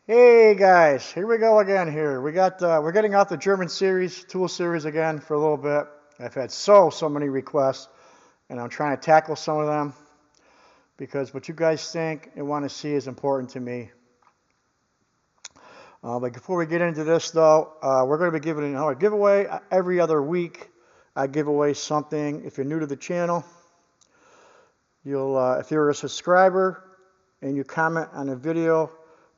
Hey guys, here we go again. Here we're getting out the German series, tool series again for a little bit. I've had so many requests, and I'm trying to tackle some of them because what you guys think and want to see is important to me. But before we get into this, though, we're going to be giving another giveaway every other week. I give away something. If you're new to the channel, if you're a subscriber and you comment on a video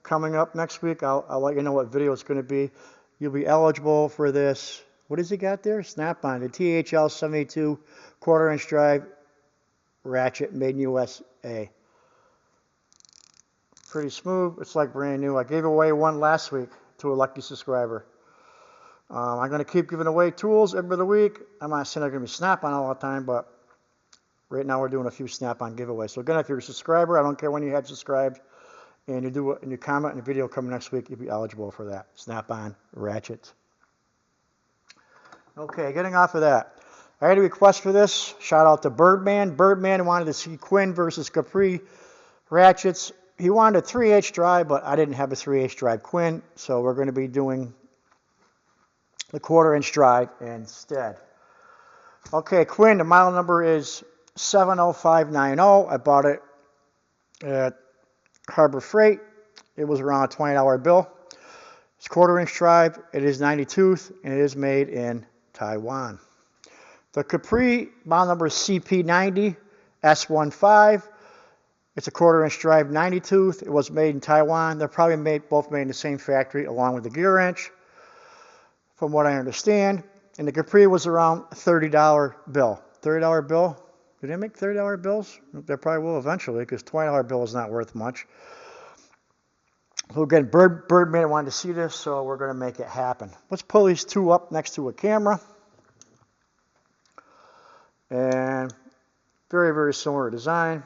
coming up next week, I'll let you know what video it's going to be. You'll be eligible for this. What has he got there? Snap-on, the THL 72 quarter-inch drive ratchet made in USA. Pretty smooth. It's like brand new. I gave away one last week to a lucky subscriber. I'm going to keep giving away tools every other week. I'm not saying they're going to be Snap-on all the time, but right now we're doing a few Snap-on giveaways. So again, if you're a subscriber, I don't care when you have subscribed, and you comment in the video coming next week, you'll be eligible for that Snap-on ratchet. Okay, getting off of that. I had a request for this. Shout out to Birdman. Birdman wanted to see Quinn versus Capri ratchets. He wanted a 3H drive, but I didn't have a 3H drive Quinn, so we're going to be doing the quarter-inch drive instead. Okay, Quinn, the model number is 70590. I bought it at Harbor Freight. It was around a $20 bill. It's quarter-inch drive. It is 90 tooth, and it is made in Taiwan. The Capri model number is CP90 S15. It's a quarter-inch drive, 90 tooth. It was made in Taiwan. They're probably both made in the same factory, along with the gear wrench, from what I understand. And the Capri was around $30 bill. $30 bill? Do they make $30 bills? They probably will eventually, because $20 bill is not worth much. So again, Birdman wanted to see this, so we're going to make it happen. Let's pull these two up next to a camera. And very similar design.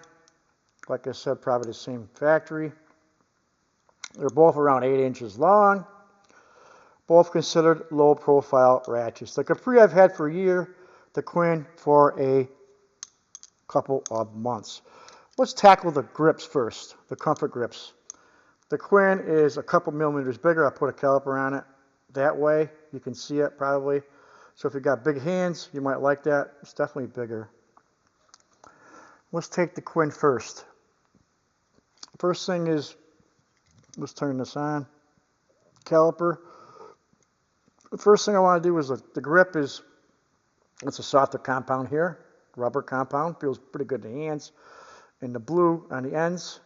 Like I said, probably the same factory. They're both around 8 inches long. Both considered low profile ratchets. The Capri I've had for a year, the Quinn for a couple of months. Let's tackle the grips first, the comfort grips. The Quinn is a couple millimeters bigger. I put a caliper on it. That way, you can see it probably. So if you've got big hands, you might like that. It's definitely bigger. Let's take the Quinn first. First thing is, let's turn this on. Caliper. The first thing I want to do is the grip is, it's a softer compound here. Rubber compound. Feels pretty good in the hands. And the blue on the ends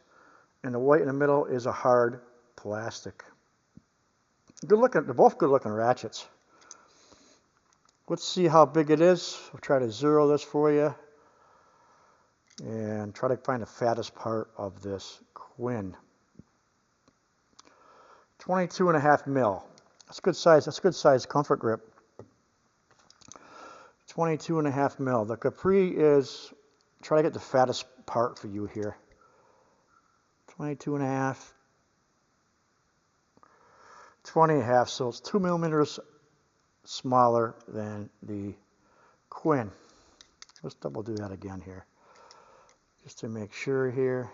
and the white in the middle is a hard plastic. Good looking. They're both good looking ratchets. Let's see how big it is. I'll try to zero this for you and try to find the fattest part of this Quinn. 22.5 mil. That's good size. That's good size comfort grip. 22.5 mil. The Capri is, try to get the fattest part for you here. 22.5. 20.5. So it's 2 millimeters smaller than the Quinn. Let's double do that again here, just to make sure here.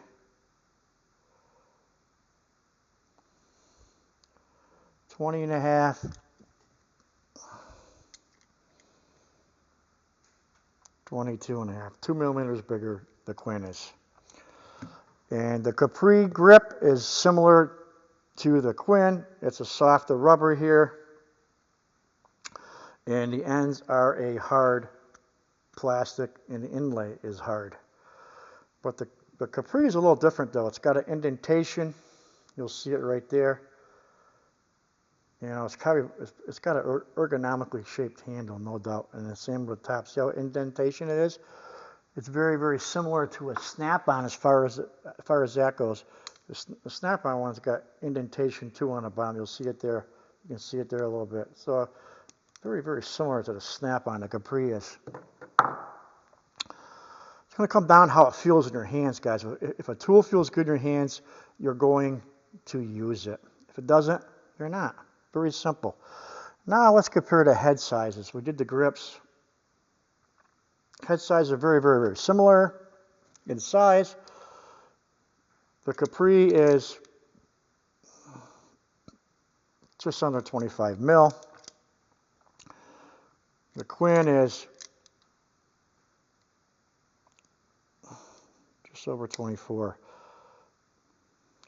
$20.5, 22.5, 2 millimeters bigger the Quinn is. And the Capri grip is similar to the Quinn. It's a softer rubber here, and the ends are a hard plastic, and the inlay is hard. But the Capri is a little different though. It's got an indentation. You'll see it right there. You know, it's got an ergonomically shaped handle, no doubt, and the same with the top. See how indentation it is? It's very similar to a Snap-on as far as that goes. The Snap-on one's got indentation too on the bottom. You'll see it there. You can see it there a little bit. So very similar to the Snap-on, the Capri is. It's going to come down how it feels in your hands, guys. If a tool feels good in your hands, you're going to use it. If it doesn't, you're not. Very simple. Now let's compare the head sizes. We did the grips. Head sizes are very similar in size. The Capri is just under 25 mil. The Quinn is just over 24.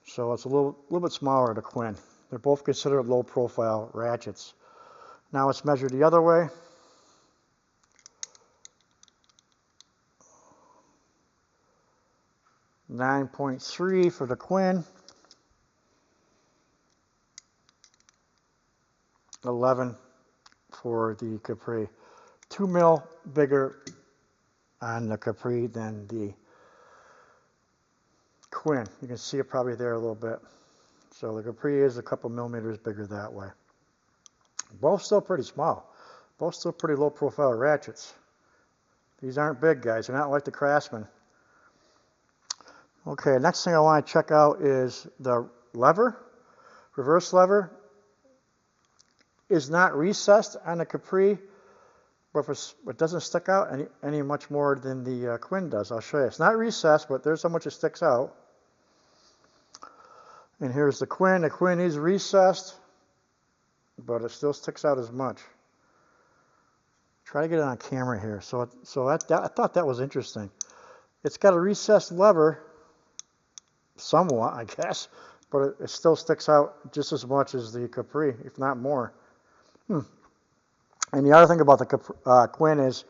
So it's a little bit smaller, the Quinn. They're both considered low profile ratchets. Now it's measured the other way. .3 for the Quinn. 11 for the Capri. 2 mil bigger on the Capri than the Quinn. You can see it probably there a little bit. So the Capri is a couple millimeters bigger that way. Both still pretty small. Both still pretty low profile ratchets. These aren't big, guys. They're not like the Craftsman. Okay, next thing I want to check out is the lever. Reverse lever is not recessed on the Capri, but it doesn't stick out any much more than the Quinn does. I'll show you. It's not recessed, but there's how much it sticks out. And here's the Quinn. The Quinn is recessed, but it still sticks out as much. Try to get it on camera here. So I thought that was interesting. It's got a recessed lever, somewhat, I guess, but it still sticks out just as much as the Capri, if not more. And the other thing about the Quinn is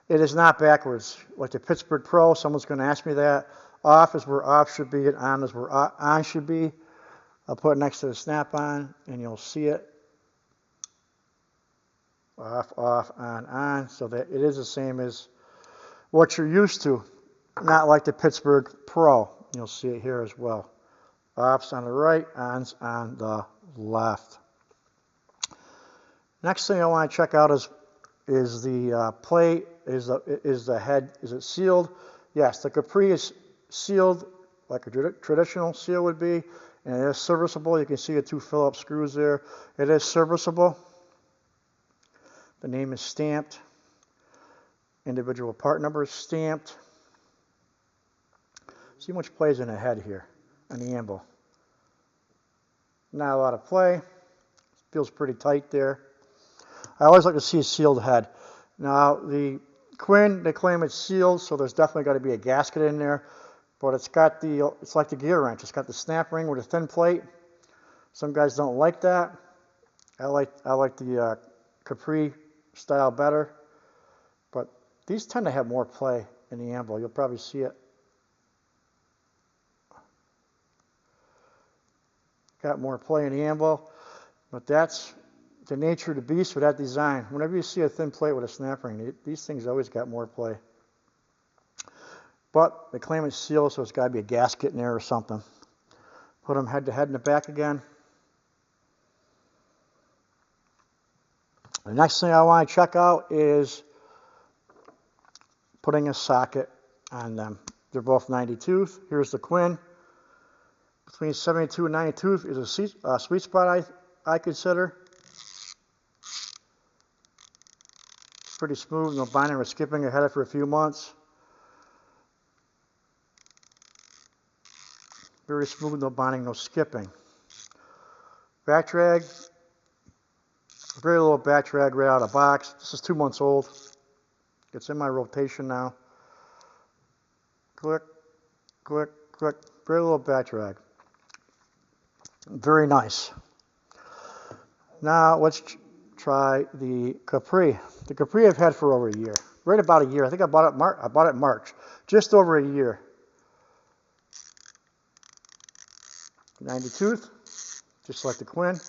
it is not backwards. Like the Pittsburgh Pro, someone's going to ask me that. Off is where off should be, and on is where on should be. I'll put it next to the snap-on, and you'll see it. Off, off, on, so that it is the same as what you're used to. Not like the Pittsburgh Pro. You'll see it here as well. Off's on the right, on's on the left. Next thing I want to check out is the plate. Is the head, is it sealed? Yes, the Capri is sealed like a traditional seal would be, and it is serviceable. You can see the 2 Phillips screws there. It is serviceable. The name is stamped. Individual part number is stamped. See how much play is in the head here on the anvil. Not a lot of play. Feels pretty tight there. I always like to see a sealed head. Now the Quinn, they claim it's sealed, so there's definitely got to be a gasket in there. But it's like the gear wrench. It's got the snap ring with a thin plate. Some guys don't like that. I like the Capri style better. But these tend to have more play in the anvil. You'll probably see it. Got more play in the anvil, but that's the nature of the beast with that design. Whenever you see a thin plate with a snap ring, these things always got more play. But they claim it's sealed, so it's got to be a gasket in there or something. Put them head to head in the back again. The next thing I want to check out is putting a socket on them. They're both 90 tooth. Here's the Quinn. Between 72 and 90 tooth is a sweet spot, I consider. Pretty smooth, no binding or skipping. I had it for a few months. Very smooth, no binding, no skipping. Back drag, very little back drag right out of the box. This is 2 months old. It's in my rotation now. Click, click, click. Very little back drag. Very nice. Now let's try the Capri. The Capri I've had for over a year. Right about a year. I think I bought it in March. Just over a year. 90 tooth, just like the Quinn.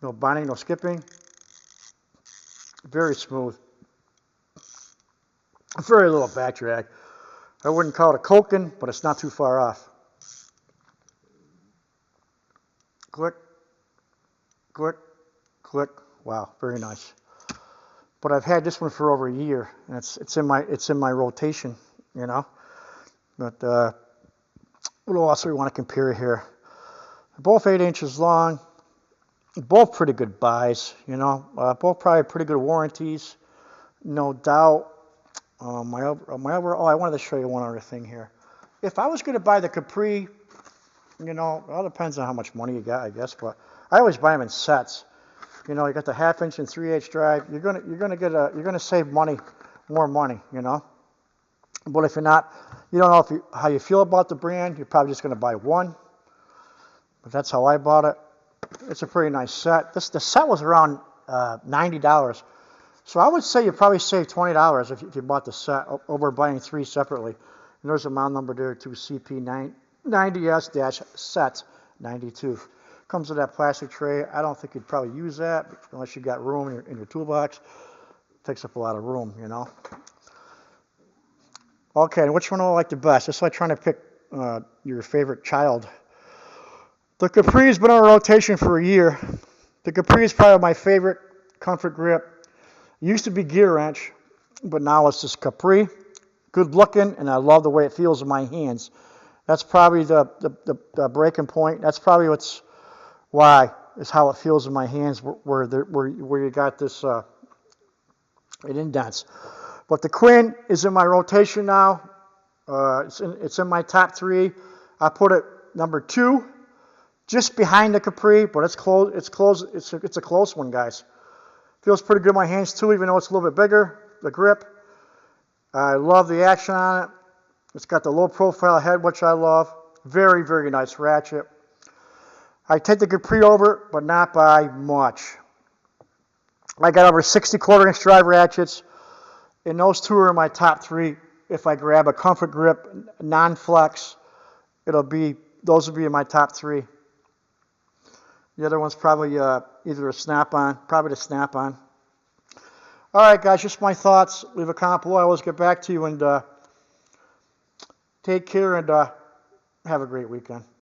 No binding, no skipping. Very smooth. Very little back drag. I wouldn't call it a Koken, but it's not too far off. Click, click, click. Wow, very nice. But I've had this one for over a year, and it's in my rotation, you know. But what else do we want to compare here? They're both 8 inches long. Both pretty good buys, you know. Both probably pretty good warranties, no doubt. I wanted to show you one other thing here. If I was going to buy the Capri You know, it all depends on how much money you got, I guess. But I always buy them in sets. You know, you got the 1/2 inch and 3/8 drive. You're gonna save money, more money. You know. But if you're not, you don't know how you feel about the brand, you're probably just gonna buy one. But that's how I bought it. It's a pretty nice set. The set was around $90. So I would say you probably save $20 if you bought the set over buying 3 separately. And there's a model number there too, CP90S-set92. Comes with that plastic tray. I don't think you'd probably use that unless you got room in your toolbox. Takes up a lot of room, you know. Okay, which one do I like the best? It's like trying to pick your favorite child. The Capri's been on rotation for a year. The Capri is probably my favorite comfort grip. It used to be Gear Wrench, but now it's just Capri. Good looking, and I love the way it feels in my hands. That's probably the breaking point. That's probably is how it feels in my hands where you got this it indents. But the Quinn is in my rotation now. It's in my top 3. I put it number 2, just behind the Capri, but it's close. It's close. It's a close one, guys. Feels pretty good in my hands too, even though it's a little bit bigger. The grip. I love the action on it. It's got the low profile head, which I love. Very, very nice ratchet. I take the Capri over, but not by much. I got over 60 1/4 inch drive ratchets, and those 2 are in my top 3. If I grab a comfort grip, non-flex, those will be in my top 3. The other one's probably either a snap-on, probably the snap-on. All right, guys, just my thoughts. Leave a comment below. I always get back to you, and take care, and have a great weekend.